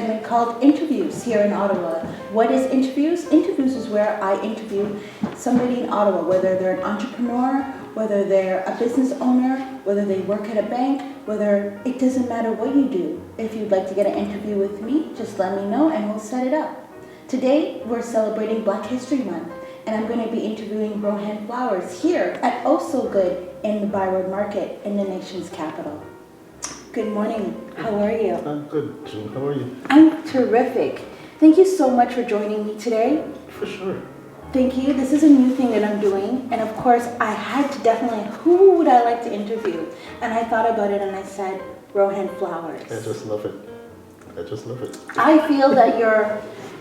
segment called Interviews here in Ottawa. What is Interviews? Interviews is where I interview somebody in Ottawa, whether they're an entrepreneur, whether they're a business owner, whether they work at a bank, whether it doesn't matter what you do. If you'd like to get an interview with me, just let me know and we'll set it up. Today, we're celebrating Black History Month, and I'm going to be interviewing Rhoan Flowers here at Oh So Good in the Byroad Market in the nation's capital. Good morning. How are you? I'm good, Jewne. How are you? I'm terrific. Thank you so much for joining me today. For sure. Thank you. This is a new thing that I'm doing, and of course, I had to definitely, who would I like to interview? And I thought about it and I said, Rhoan Flowers. I just love it. I feel that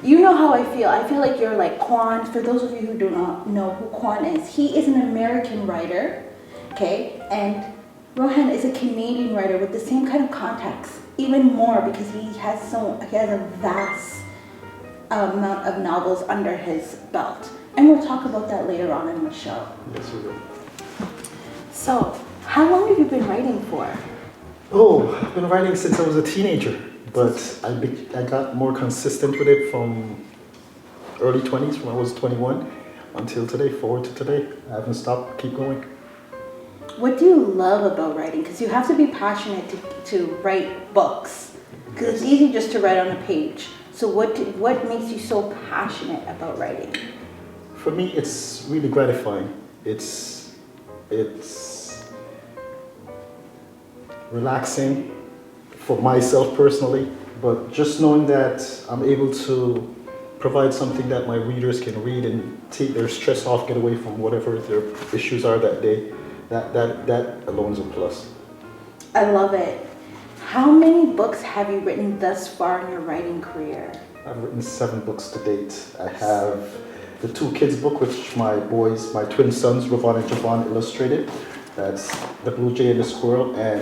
you know how I feel. I feel like you're like Quan. For those of you who do not know who Quan is, he is an American writer, okay? And Rhoan is a Canadian writer with the same kind of contacts, even more because he has a vast amount of novels under his belt. And we'll talk about that later on in the show. Yes, we will. So, how long have you been writing for? Oh, I've been writing since I was a teenager, but I got more consistent with it from early 20s, when I was 21, until today, forward to today. I haven't stopped, keep going. What do you love about writing? Because you have to be passionate to write books. Because it's easy just to write on a page. So what makes you so passionate about writing? For me, it's really gratifying. It's relaxing for myself personally, but just knowing that I'm able to provide something that my readers can read and take their stress off, get away from whatever their issues are that day, that alone is a plus. I love it. How many books have you written thus far in your writing career? I've written 7 books to date. I have the 2 kids book, which my twin sons, Rhoan and Javon, illustrated. That's The Blue Jay and the Squirrel and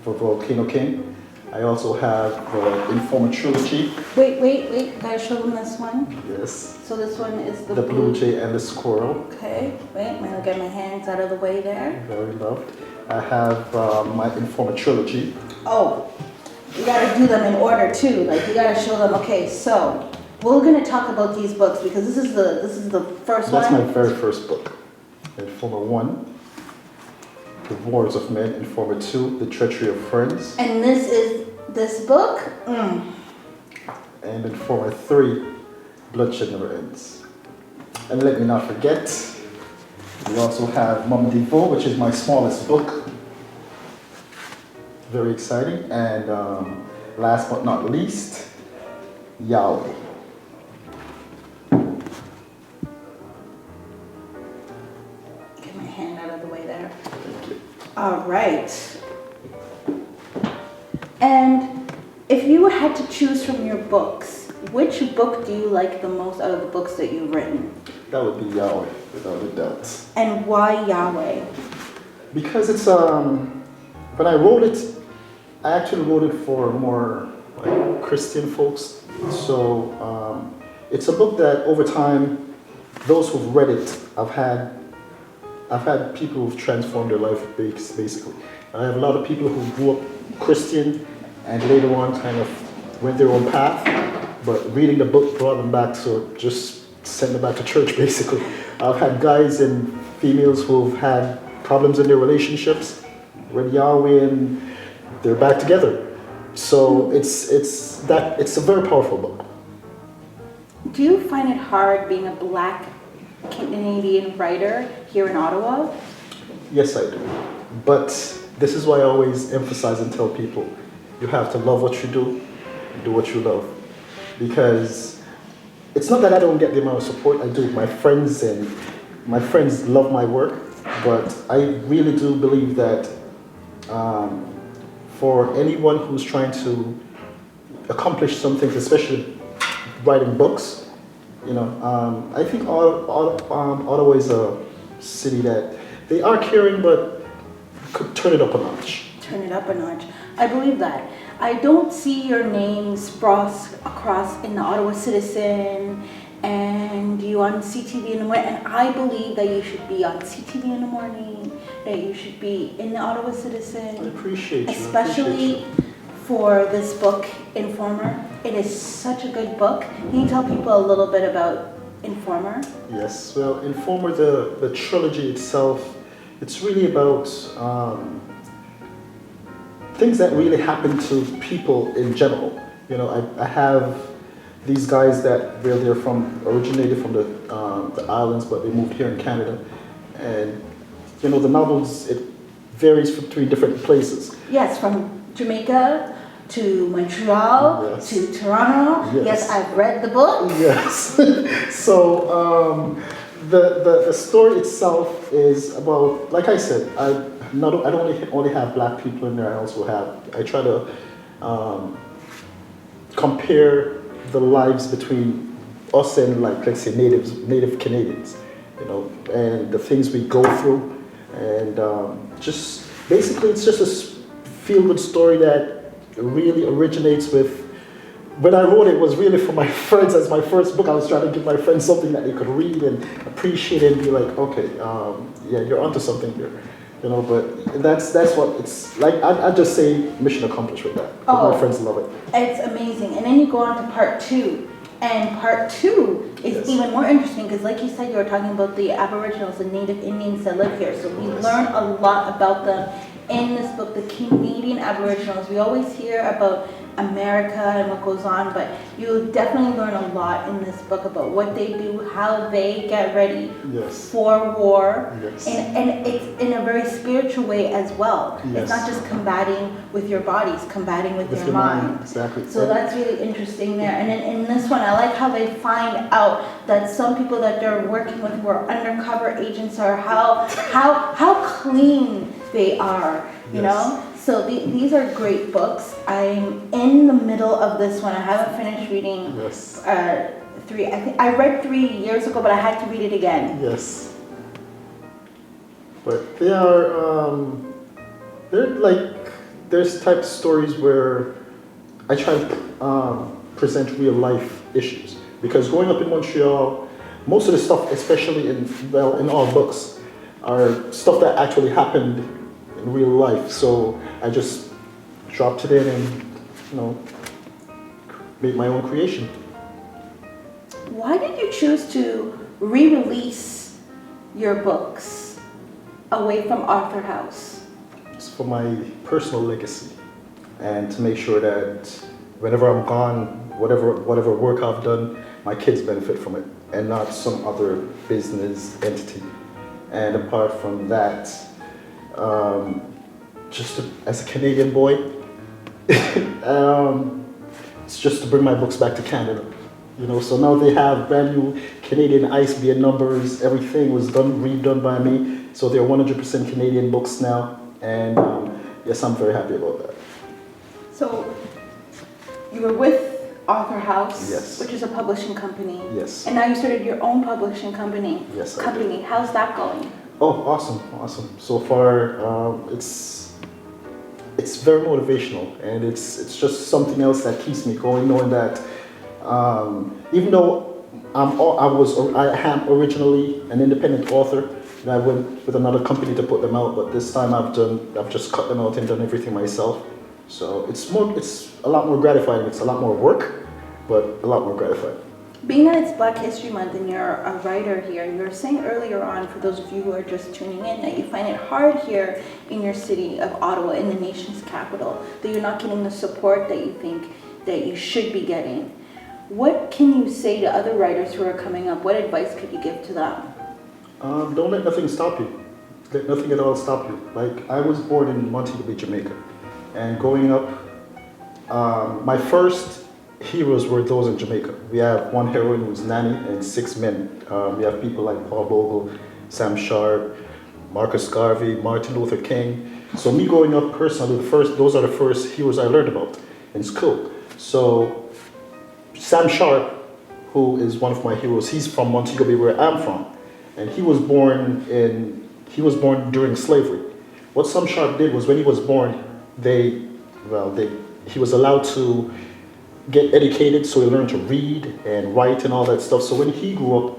The Volcano King. I also have the Informer trilogy. Wait, gotta show them this one? Yes. So this one is the Blue Jay and the Squirrel. Okay, wait, I'm gonna get my hands out of the way there. Very loved. I have my Informer trilogy. Oh, you gotta do them in order too. Like you gotta show them. Okay, so we're gonna talk about these books because this is the first one. That's my very first book. Informer 1, The Wars of Men. Informer 2, The Treachery of Friends. And this book? And Informer 3, Bloodshed Never Ends. And let me not forget, we also have Mama Devo, which is my smallest book. Very exciting. And last but not least, Yahweh. Get my hand out of the way there. Thank you. All right. And if you had to choose from your books, which book do you like the most out of the books that you've written? That would be Yahweh, without a doubt. And why Yahweh? Because it's when I wrote it, I actually wrote it for more like Christian folks. So it's a book that over time, those who've read it, I've had people who've transformed their life basically. I have a lot of people who grew up Christian and later on kind of went their own path, but reading the book brought them back, so just sent them back to church basically. I've had guys and females who've had problems in their relationships, read Yahweh and they're back together. So it's a very powerful book. Do you find it hard being a Black Canadian writer here in Ottawa? Yes, I do. But this is why I always emphasize and tell people, you have to love what you do what you love. Because it's not that I don't get the amount of support I do. My friends love my work, but I really do believe that for anyone who's trying to accomplish something, especially writing books, I think Ottawa is a city that they are caring, but could turn it up a notch. Turn it up a notch. I believe that. I don't see your name sprouts across in the Ottawa Citizen and you on CTV in the morning, and I believe that you should be on CTV in the morning, that you should be in the Ottawa Citizen. I appreciate you. Especially for this book Informer. It is such a good book. Can you tell people a little bit about Informer? Yes, well, Informer, the trilogy itself, it's really about things that really happen to people in general. You know, I have these guys that they're originated from the islands, but they moved here in Canada. And, you know, the novels, it varies between different places. Yes, from Jamaica to Montreal, Yes. to Toronto. Yes. Yes, I've read the book. Yes. So the story itself is about, like I said, I don't only have black people in there. I try to compare the lives between us and, like, let's say, native Canadians, you know, and the things we go through, and just basically it's just a feel-good story that really originates with. When I wrote it, was really for my friends. As my first book, I was trying to give my friends something that they could read and appreciate it and be like, okay, yeah, you're onto something here, you know. But that's what it's like. I just say mission accomplished with that. Oh. My friends love it. It's amazing. And then you go on to part 2. And part 2 is Yes. even more interesting because, like you said, you were talking about the Aboriginals, the Native Indians that live here. So we Yes. learn a lot about them in this book, the Canadian Aboriginals. We always hear about America and what goes on, but you'll definitely learn a lot in this book about what they do, how they get ready Yes. for war, Yes. and it's in a very spiritual way as well. Yes. It's not just combating with your bodies, combating with your your mind. Exactly. So that's really interesting there. And in this one, I like how they find out that some people that they're working with who are undercover agents are how clean they are, you Yes. know? So these are great books. I'm in the middle of this one. I haven't finished reading Yes. 3. I think I read 3 years ago, but I had to read it again. Yes. But they're like, there's type of stories where I try to present real life issues. Because growing up in Montreal, most of the stuff, especially in all books, are stuff that actually happened in real life. So I just dropped it in and, you know, made my own creation. Why did you choose to re-release your books away from Arthur House? It's for my personal legacy and to make sure that whenever I'm gone, whatever work I've done, my kids benefit from it and not some other business entity. And apart from that, as a Canadian boy, it's just to bring my books back to Canada. You know, so now they have brand new Canadian ISBN numbers. Everything was redone by me. So they're 100% Canadian books now. And yes, I'm very happy about that. So you were with Arthur House, Yes. which is a publishing company. Yes. And now you started your own publishing company. Yes, I did. How's that going? Oh, awesome. So far, it's very motivational, and it's just something else that keeps me going, knowing that even though I am originally an independent author, and I went with another company to put them out, but this time I've just cut them out and done everything myself. So it's a lot more gratifying. It's a lot more work, but a lot more gratifying. Being that it's Black History Month and you're a writer here, you were saying earlier on, for those of you who are just tuning in, that you find it hard here in your city of Ottawa, in the nation's capital, that you're not getting the support that you think that you should be getting. What can you say to other writers who are coming up? What advice could you give to them? Don't let nothing stop you. Let nothing at all stop you. Like, I was born in Montego Bay, Jamaica. And growing up, my first heroes were those in Jamaica. We have one heroine who's Nanny and 6 men. We have people like Paul Bogle, Sam Sharp, Marcus Garvey, Martin Luther King. So me growing up personally, those are the first heroes I learned about in school. So Sam Sharp, who is one of my heroes, he's from Montego Bay, where I'm from. And he was born during slavery. What Sam Sharp did was, when he was born, he was allowed to get educated, so he learned to read and write and all that stuff. So when he grew up,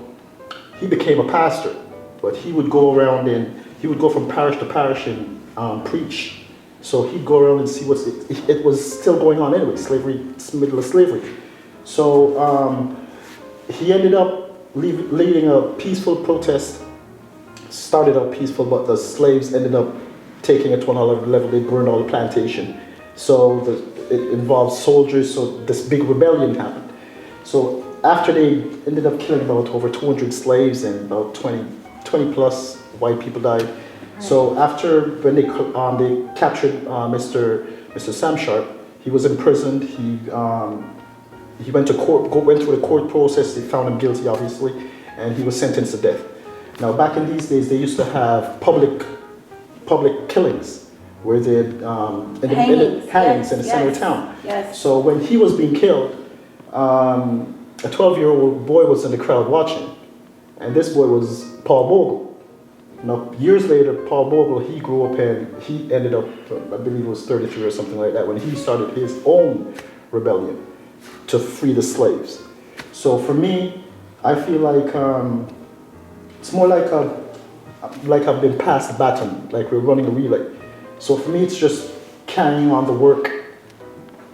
he became a pastor, but he would go around and he would go from parish to parish and preach So he'd go around and see it was still going on anyway, slavery, it's middle of slavery. So he ended up leading a peaceful protest, started out peaceful, but the slaves ended up taking it to another level. They burned all the plantation. So it involved soldiers, so this big rebellion happened. So after they ended up killing about over 200 slaves and about 20 plus white people died. So after when they captured Mr. Sam Sharp, he was imprisoned. He went to court, went through the court process. They found him guilty, obviously, and he was sentenced to death. Now, back in these days, they used to have public killings where they hangings in the center of town. Yes. So when he was being killed, a 12-year-old boy was in the crowd watching, and this boy was Paul Bogle. Now, years later, Paul Bogle, he grew up and he ended up, I believe it was 33 or something like that, when he started his own rebellion to free the slaves. So for me, I feel like it's more like I've been passed the baton, like we're running a relay. So for me, it's just carrying on the work,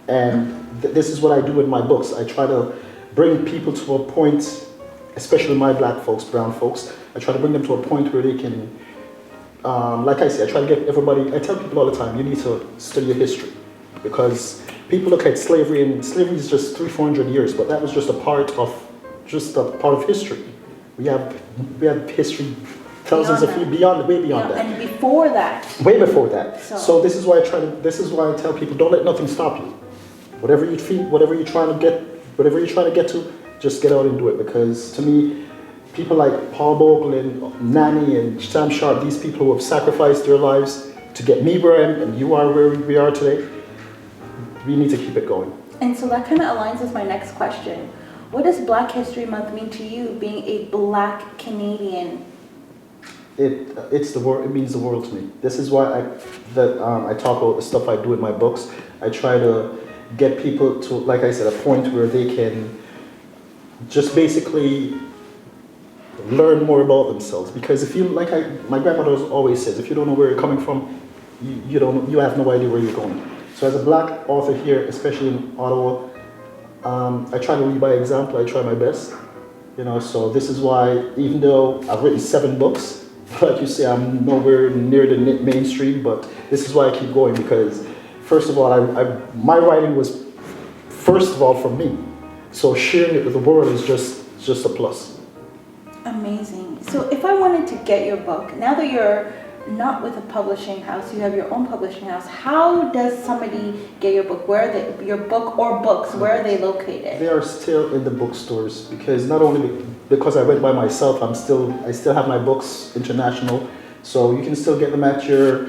and this is what I do with my books. I try to bring people to a point, especially my black folks, brown folks, I try to bring them to a point where they can, like I say, I try to get everybody, I tell people all the time, you need to study your history, because people look at slavery, and slavery is just 300-400 years, but that was just a part of history. We have history thousands of years way beyond that. And before that. Way before that. So this is why I tell people, don't let nothing stop you. Whatever you feel, whatever you're trying to get to, just get out and do it. Because to me, people like Paul Bogle and Nanny and Sam Sharp, these people who have sacrificed their lives to get me where I am and you are where we are today, we need to keep it going. And so that kind of aligns with my next question. What does Black History Month mean to you, being a Black Canadian? It's the world. It means the world to me. This is why I talk about the stuff I do in my books. I try to get people to, like I said, a point where they can just basically learn more about themselves. Because if you, my grandmother always says, if you don't know where you're coming from, you have no idea where you're going. So as a Black author here, especially in Ottawa, I try to lead by example. I try my best, so this is why, even though I've written 7 books, like you say, I'm nowhere near the mainstream, but this is why I keep going, because first of all, my writing was first of all from me, so sharing it with the world is just a plus. Amazing. So if I wanted to get your book, now that you're not with a publishing house, you have your own publishing house, how does somebody get your book? Where are they, your book or books, where are they located? They are still in the bookstores, because not only because I read by myself, I still have my books international, so you can still get them at your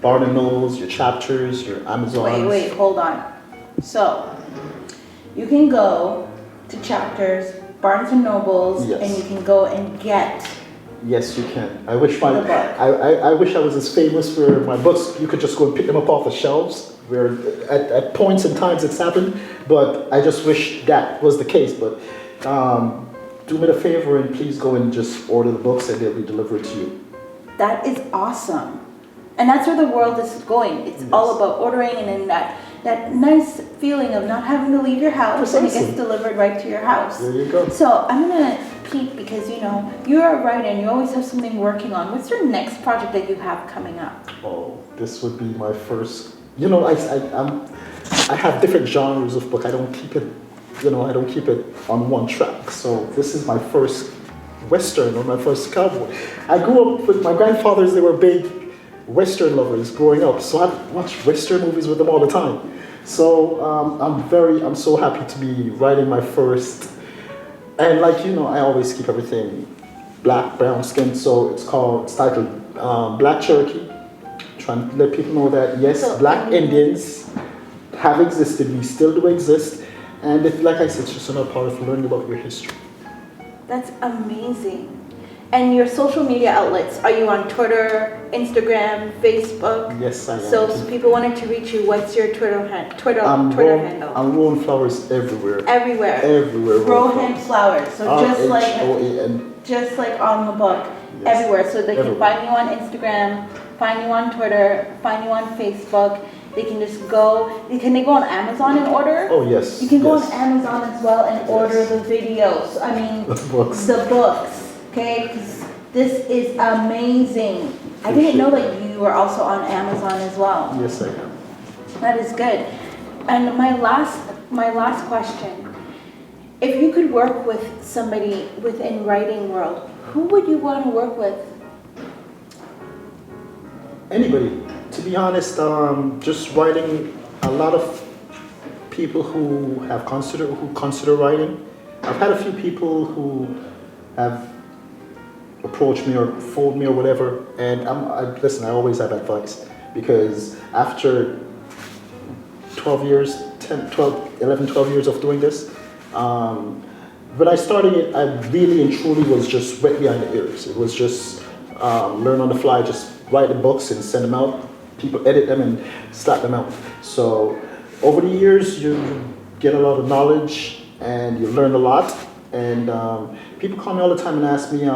Barnes and Nobles, your Chapters, your Amazon. Wait, hold on. So you can go to Chapters, Barnes and Nobles, yes, and you can go and get. Yes, you can. I wish I wish I was as famous where my books, you could just go and pick them up off the shelves, where at points and times it's happened, but I just wish that was the case. But do me a favor and please go and just order the books and they'll be delivered to you. That is awesome. And that's where the world is going. It's all about ordering, and then that nice feeling of not having to leave your house. Precisely. And it gets delivered right to your house. There you go. So I'm going to peek, because you're a writer and you always have something working on. What's your next project that you have coming up? Oh, this would be my first. I have different genres of book. I don't keep it, I don't keep it on one track. So this is my first Western, or my first cowboy. I grew up with my grandfathers. They were big Western lovers growing up, so I watched Western movies with them all the time. So I'm so happy to be writing my first, and I always keep everything black, brown skin, so it's titled Black Cherokee, trying to let people know that yes, Black Indians have existed, we still do exist, and like I said, it's just another part of learning about your history. That's amazing. And your social media outlets, are you on Twitter, Instagram, Facebook? Yes, I am. So if people wanted to reach you, what's your Twitter handle? I'm Rhoan Flowers everywhere. Everywhere. Everywhere. Rhoan Flowers. So R-H-O-A-N. just like on the book, yes. Everywhere. So they can find you on Instagram, find you on Twitter, find you on Facebook. They can just go, can they go on Amazon and order? Oh, yes. You can go yes. on Amazon as well and order the videos. I mean, The books. the books, okay? 'Cause this is amazing. I didn't know that you were also on Amazon as well. Yes, I am. That is good. And my last question. If you could work with somebody within writing world, who would you want to work with? Anybody. To be honest, just writing, a lot of people who consider writing. I've had a few people who have approached me or phoned me or whatever, and listen, I always have advice, because after 12 years, 11, 12 years of doing this, when I started it, I really and truly was just wet behind the ears. It was just learn on the fly, just write the books and send them out. People edit them and slap them out. So over the years, you get a lot of knowledge and you learn a lot. And people call me all the time and ask me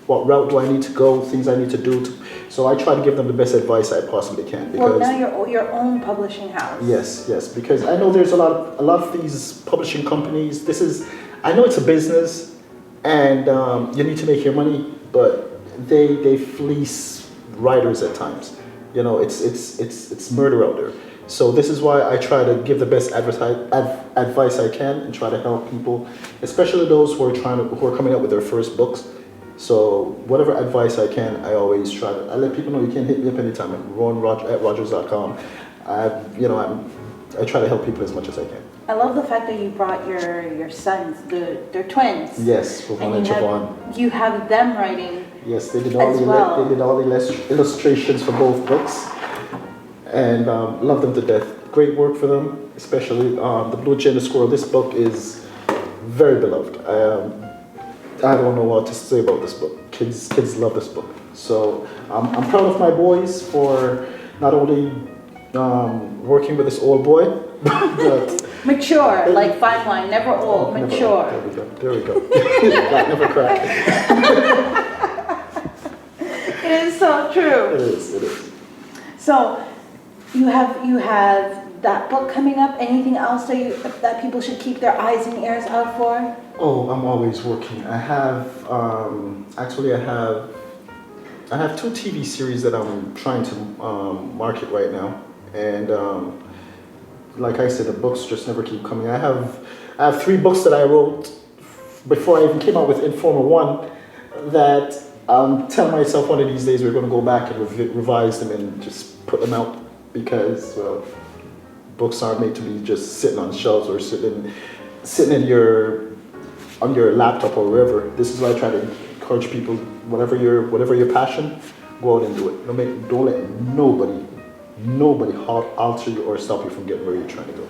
what route do I need to go, things I need to do. So I try to give them the best advice I possibly can. Well, now you're your own publishing house. Yes, because I know there's a lot of these publishing companies. I know it's a business, and you need to make your money, but they fleece writers at times. You know, it's murder out there. So this is why I try to give the best advice I can and try to help people, especially those who are coming up with their first books. So whatever advice I can, I always try to. I let people know you can hit me up anytime at Rhoan@rogers.com. I try to help people as much as I can. I love the fact that you brought your sons. They're twins. Yes, Rhoan and Javon. You have them writing. Yes, they did all the illustrations for both books, and love them to death. Great work for them, especially The Blue Jay and the Squirrel. This book is very beloved. I don't know what to say about this book. Kids love this book. So I'm proud of my boys for not only working with this old boy, but mature, like fine wine, never old, mature. There we go. That never crack. It is so true. It is. So you have that book coming up. Anything else that people should keep their eyes and ears out for? Oh, I'm always working. I have I have 2 TV series that I'm trying to market right now, and like I said, the books just never keep coming. I have 3 books that I wrote before I even came out with Informer 1 that I'm telling myself one of these days we're going to go back and revise them and just put them out, because books aren't made to be just sitting on shelves or sitting on your laptop or wherever. This is why I try to encourage people, whatever your passion, go out and do it. Don't let nobody alter you or stop you from getting where you're trying to go.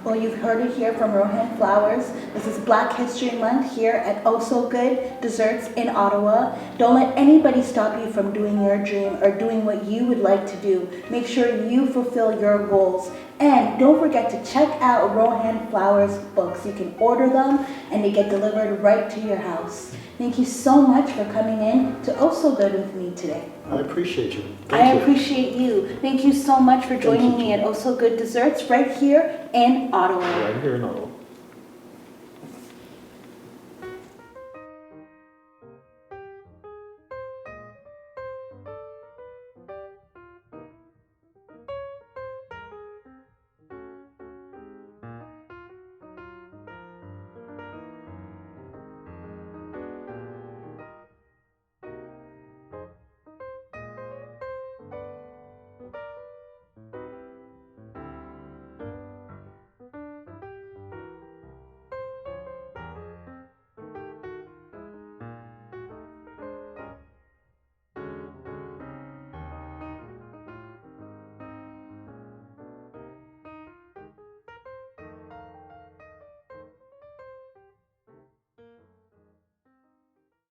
Well, you've heard it here from Rhoan Flowers. This is Black History Month here at Oh So Good Desserts in Ottawa. Don't let anybody stop you from doing your dream or doing what you would like to do. Make sure you fulfill your goals. And don't forget to check out Rhoan Flowers books. You can order them and they get delivered right to your house. Thank you so much for coming in to Oh So Good with me today. I appreciate you. I appreciate you. Thank you so much for joining me at Oh So Good Desserts right here in Ottawa. Right here in Ottawa.